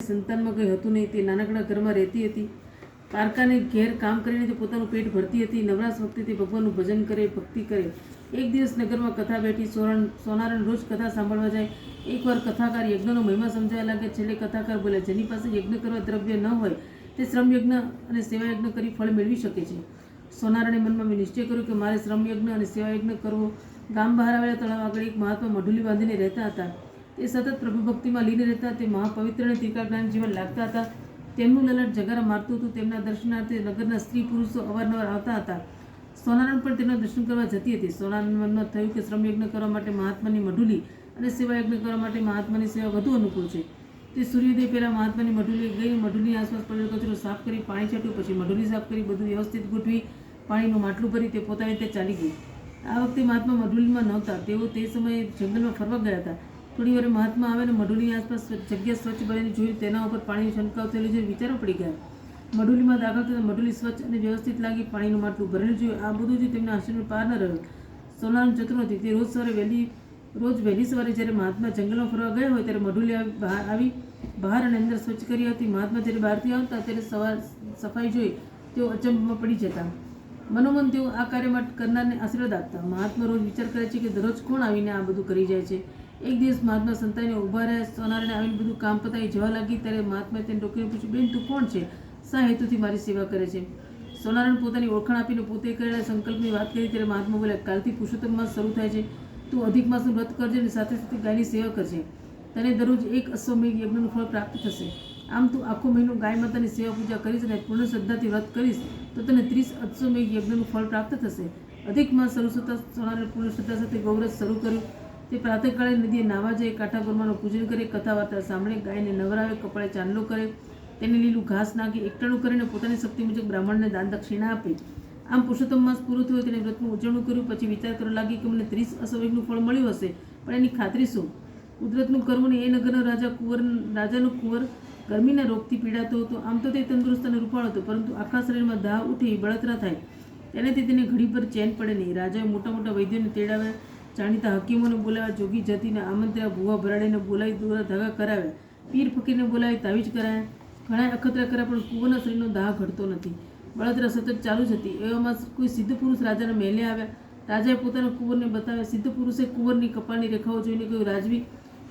સંતાનમાં કંઈ હતું નહીં. તે નાનકડા ઘરમાં રહેતી હતી. પારકાને ઘેર કામ કરીને તે પોતાનું પેટ ભરતી હતી. નવરાશ વખતે તે ભગવાનનું ભજન કરે, ભક્તિ કરે. એક દિવસ નગરમાં કથા બેઠી. સોનારણ રોજ કથા સાંભળવા જાય. એકવાર કથાકાર યજ્ઞનો મહિમા સમજાવવા લાગે. છેલ્લે કથાકાર બોલે, જેની પાસે યજ્ઞ કરવા દ્રવ્ય ન હોય તે શ્રમ યજ્ઞ અને સેવા યજ્ઞ કરી ફળ મેળવી શકે છે. સોનારણે મનમાં નિશ્ચય કર્યો કે મારે શ્રમ યજ્ઞ અને સેવા યજ્ઞ કરવો. ગામ બહાર આવેલા તળાવ આગળ એક મહાત્મા મઢુલી બાંધીને રહેતા હતા. તે સતત પ્રભુ ભક્તિમાં લીન રહેતા. તે મહાપવિત્ર અને ત્રિકાળ જીવન લાગતા હતા. તેમનું લલાટ જગારા મારતું હતું. તેમના દર્શનાર્થે નગરના સ્ત્રી પુરુષો અવારનવાર આવતા હતા. સોનારણ પણ તેમના દર્શન કરવા જતી હતી. સોનારણ મનમાં થયું કે શ્રમ યજ્ઞ કરવા માટે મહાત્માની મઢુલી અને સેવા યજ્ઞ કરવા માટે મહાત્માની સેવા વધુ અનુકૂળ છે. તે સૂર્યોદય પહેલા મહાત્માની મઢુલી ગઈ. મઢુલીની આસપાસ પડેલો કચરો સાફ કરી પાણી છાંટ્યું. પછી મઢુલી સાફ કરી બધું વ્યવસ્થિત ગોઠવી પાણીનું માટલું ભરી તે પોતાની રીતે ચાલી ગઈ. આ વખતે મહાત્મા મઢુલીમાં નહોતા. તેઓ તે સમયે જંગલમાં ફરવા ગયા હતા. થોડી વાર મહાત્મા આવે અને મઢુલીની આસપાસ જગ્યા સ્વચ્છ બનેલી જોઈ. તેના ઉપર પાણીનો છંટકાવ થયેલો જોઈ વિચારો પડી ગયા. મઢુલીમાં દાખલ થતાં મઢુલી સ્વચ્છ અને વ્યવસ્થિત લાગી. પાણીનું માટલું ભરેલું જોયું. આ બધું જ તેમના આશ્ચર્ય પાર ન રહ્યો. સોનારણ ચતુર હતી. તે રોજ વહેલી સવારે જ્યારે મહાત્મા જંગલમાં ફરવા ગયા હોય ત્યારે મઢુલી આવી બહાર અને અંદર સ્વચ્છ કરી હતી. મહાત્મા જ્યારે બહારથી આવતા ત્યારે સફાઈ જોઈ તેઓ અચંબમાં પડી જતા. મનોમન તેઓ આ કાર્ય માટે કરનારને આશીર્વાદ આપતા. મહાત્મા રોજ વિચાર કરે છે કે દરરોજ કોણ આવીને આ બધું કરી જાય છે. એક દિવસ મહાત્મા સંતાઈને ઊભા રહ્યા. સોનારણે આવીને બધું કામ પતાવી જવા લાગી ત્યારે મહાત્માએ તેને રોકીને પૂછ્યું, બેન તું કોણ છે? શા હેતુથી મારી સેવા કરે છે? સોનારણ પોતાની ઓળખાણ આપીને પોતે કરેલા સંકલ્પની વાત કરી ત્યારે મહાત્મા બોલ્યા, કાલથી પુરુષોત્તમ માસ શરૂ થાય છે. તું અધિક માસનું વ્રત કરજે અને સાથે સાથે ગાયની સેવા કરજે. તને દરરોજ એક અશ્વમેઘ યજ્ઞનું ફળ પ્રાપ્ત થશે. આમ તું આખો મહિનો ગાય માતાની સેવા પૂજા કરીશ અને પૂર્ણ શ્રદ્ધાથી વ્રત કરીશ તો તને 30 અશ્વમેઘ યજ્ઞનું ફળ પ્રાપ્ત થશે. અધિક માસ શરૂ થતાં સોનારણે પૂર્ણ શ્રદ્ધા સાથે ગૌવ્રત શરૂ કર્યું. તે પ્રાતઃકાળે નદીએ નાવા જાય, કાંઠા ગોરમાનું પૂજન કરે, કથા વાર્તા સાંભળે, ગાયને નવરાવે, કપાળે ચાંદલો કરે, તેને લીલું ઘાસ નાખી એકટાણું કરીને પોતાની શક્તિ મુજબ બ્રાહ્મણને દાન દક્ષિણા આપે. આમ પુરુષોત્તમ માસ પૂરો થયો. તેને વ્રતનું ઉજવણું કર્યું. પછી વિચાર કરવા લાગી કે મને 30 અશ્વમેઘનું ફળ મળ્યું હશે, પણ એની ખાતરી શું? કુદરતનું કરવું ને એ નગરનો રાજાનો કુંવર ગરમીના રોગથી પીડાતો હતો. આમ તો તે તંદુરસ્ત અને રૂપાળો હતો, પરંતુ આખા શરીરમાં દાહ ઉઠી બળતરા થાય તેનાથી તેને ઘડીભર ચેન પડે નહીં. રાજાએ મોટા મોટા વૈદ્યોને તેડાવ્યા, જાણીતા હકીમોને બોલાવ્યા, જોગી જતીને આમંત્ર્યા, ભૂવા ભરાડીને બોલાવી દોરા ધાગા કરાવ્યા, પીર ફકીરને બોલાવી તાવીજ કરાયા, ઘણા અખતરા કર્યા, પણ કુંવરના શરીરનો દાહ ઘટતો નથી. બળતરા સતત ચાલુ જ હતી. એવામાં કોઈ સિદ્ધ પુરુષ રાજાના મહેલે આવ્યા. રાજાએ પોતાના કુંવરને બતાવ્યા. સિદ્ધ પુરુષે કુંવરની કપાળની રેખાઓ જોઈને કહ્યું, રાજવી,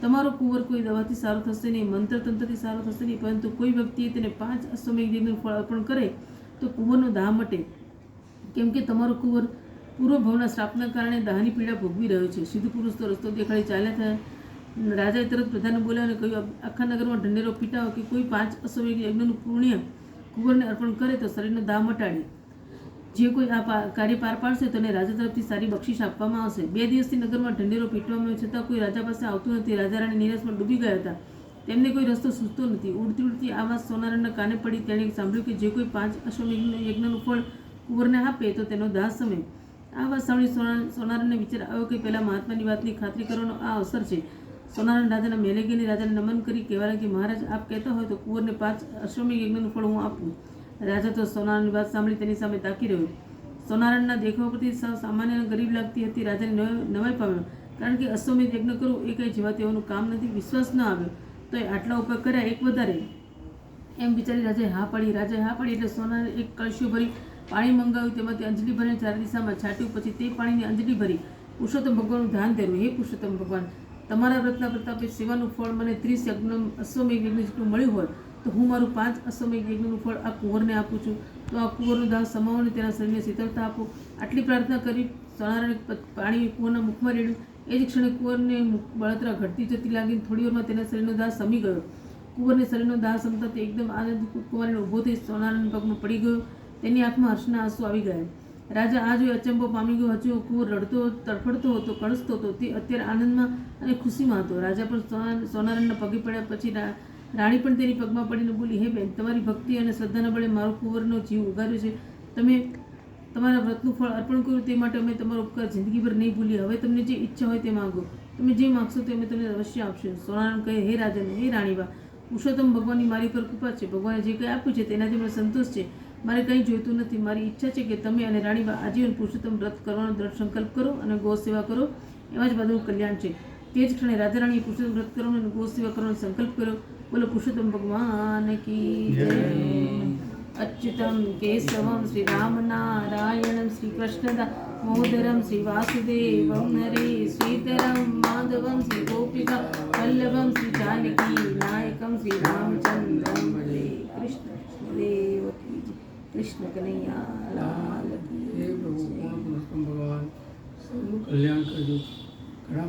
તમારો કુંવર કોઈ દવાથી સારો થશે નહીં, મંત્ર તંત્રથી સારો થશે નહીં, પરંતુ કોઈ વ્યક્તિએ તેને 5 અશ્વમેઘ યજ્ઞનું ફળ અર્પણ કરે તો કુંવરનો દાહ મટે, કેમ કે તમારો કુંવર પૂર્વ ભવના શ્રાપના કારણે દાહની પીડા ભોગવી રહ્યો છે. સિદ્ધ પુરુષ તો રસ્તો દેખાડી ચાલ્યા થયા. રાજાએ તરત પ્રધાનને બોલાવ્યા અને કહ્યું, આખા નગરમાં ઢંઢેરો પીટાવો કે કોઈ 5 અશ્વમેઘ યજ્ઞનું પુણ્ય કુંવરને અર્પણ કરે તો શરીરનો દાહ મટાડે. જે કોઈ આ કાર્ય પાર પાડશે તેને રાજા તરફથી સારી બક્ષિસ આપવામાં આવશે. 2 દિવસથી નગરમાં ઢંઢેરો પીટવામાં આવ્યો, છતાં કોઈ રાજા પાસે આવતું નથી. રાજા રાણી નિરાશમાં ડૂબી ગયા હતા. તેમને કોઈ રસ્તો સૂચતો નથી. ઉડતી ઉડતી આ વાત સોનારણના કાને પડી. તેણે સાંભળ્યું કે જે કોઈ 5 અશ્વમેઘ યજ્ઞનું ફળ કુંવરને આપે તો તેનો દાહ સમે. આ વાત સાંભળી સોનારણને વિચાર આવ્યો કે પહેલાં મહાત્માની વાતની ખાતરી કરવાનો આ અવસર છે. સોનારણ રાજાના મહેલે ગઈને રાજાને નમન કરી કહેવા લાગી, મહારાજ, આપ કહેતા હોય તો કુંવરને 5 અશ્વમેઘ યજ્ઞનું ફળ હું આપું. રાજા તો સોનારણની વાત સાંભળી તેની સામે તાકી રહ્યો. સોનારણના દેખાવ પરથી સાવ સામાન્ય અને ગરીબ લાગતી હતી. રાજાને નવાઈ પામ્યો, કારણ કે અશ્વમેઘ યજ્ઞ કરવું એ કંઈ જેવા તેવાનું કામ નથી. વિશ્વાસ ન આવ્યો તો એ આટલા ઉપર કર્યા, એક વધારે એમ વિચારી રાજાએ હા પાડી. એટલે સોનારે એક કળશીઓ ભરી પાણી મંગાવ્યું. તેમાંથી અંજલિ ભરીને 4 દિશામાં છાંટ્યું. પછી તે પાણીની અંજલિ ભરી પુરુષોત્તમ ભગવાનનું ધ્યાન ધર્યું. હે પુરુષોત્તમ ભગવાન, તમારા વ્રતના પ્રતાપે સેવાનું ફળ મને 30 અશ્વમેઘ યજ્ઞ જેટલું મળ્યું હોય તો હું મારું 5 અશ્વમેઘ યજ્ઞનું ફળ આ કુંવરને આપું છું. તો આ કુંવરનું દાહ સમાવો અને તેના શરીરને શીતળતા આપો. આટલી પ્રાર્થના કરી સોનારણે પાણી કુંવરના મુખમાં રેડ્યું. એ જ ક્ષણે કુંવરને બળતરા ઘટતી જતી લાગી. થોડી વારમાં તેના શરીરનો દાહ સમી ગયો. કુંવરને શરીરનો દાહ સમતા તે એકદમ આનંદ કુંવરને ઊભો થઈ સોનારના પગમાં પડી ગયો. તેની આંખમાં હર્ષના આંસુ આવી ગયા. રાજા આ જોઈ અચંબો પામી ગયો. હજુ કુંવર રડતો, તડફડતો હતો, કણસતો હતો. તે અત્યારે આનંદમાં અને ખુશીમાં હતો. રાજા પણ સોનારણના પગે પડ્યા. પછી રાણી પણ તેની પગમાં પડીને બોલી, હે બેન, તમારી ભક્તિ અને શ્રદ્ધાના બળે મારો કુંવરનો જીવ ઉગાર્યો છે. તમે તમારા વ્રતનું ફળ અર્પણ કર્યું તે માટે અમે તમારો ઉપકાર જિંદગીભર નહીં ભૂલીએ. હવે તમને જે ઈચ્છા હોય તે માગો. તમે જે માગશો તે અમે તમને અવશ્ય આપશું. સોનારણ કહે, હે રાજન, હે રાણીબા, પુરુષોત્તમ ભગવાનની મારી પર કૃપા છે. ભગવાને જે કંઈ આપ્યું છે તેનાથી મને સંતોષ છે. મારે કંઈ જોઈતું નથી. મારી ઈચ્છા છે કે તમે અને રાણીબા આજીવન પુરુષોત્તમ વ્રત કરવાનો દ્રઢ સંકલ્પ કરો અને ગૌ સેવા કરો. એમાં જ બધું કલ્યાણ છે. તે જ ક્ષણે રાધારાણીએ પુરુષોત્તમ વ્રત કરવાનો અને ગૌ સેવા કરવાનો સંકલ્પ કર્યો. બોલો પુરુષોત્તમ ભગવાન કી જય. અચ્યુતમ કેશવમ શ્રી રામ નારાયણમ શ્રી કૃષ્ણ દામોદરમ શ્રી વાસુદેવમ હરે શ્રીધરમ માધવમ શ્રી ગોપિકા વલ્લભમ શ્રી જાનકી નાયકમ શ્રી રામચંદ્રમ હરે. કૃષ્ણ દેવ કી જય. કૃષ્ણ કનૈયા લાલ કી હે પ્રભુ પૂર્ણ પુરુષોત્તમ ભગવાન સૌનું કલ્યાણ કરજો. ઘણા